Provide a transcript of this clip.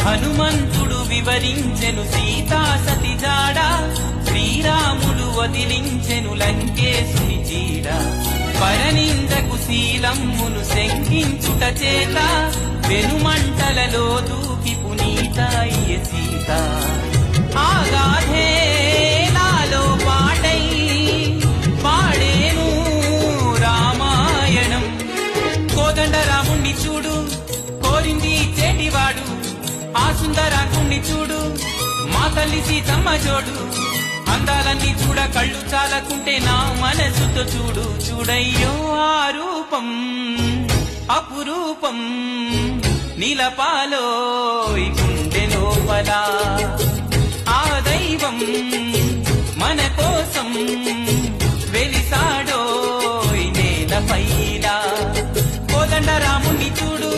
హనుమంతుడు వివరించెను సీతా సతి జాడ, శ్రీరాముడు వదిలించెను లంకేశుని చీడ. పరనిందకు శీలమ్మును శంకించుట చేత, వెనుమంటలలో దూకి పునీతాయ సీత. ఆగాధే నాలో పాటై పాడేను రామాయణం. కోదండ రాముణ్ణి చూడు, కోరింది చేటివాడు. ఆ సుందరాకుణ్ణి చూడు, మా తల్లి సీతమ్మ జోడు. అందాలన్నీ చూడ కళ్ళు చాలకుంటే నా మనసుతో చూడు. చూడయ్యో ఆ రూపం అపురూపం, నీలపాలో గుండె లోపల. ఆ దైవం మన కోసం వెలిసాడో నేలపైలా. కోదండ రాముణ్ణి చూడు.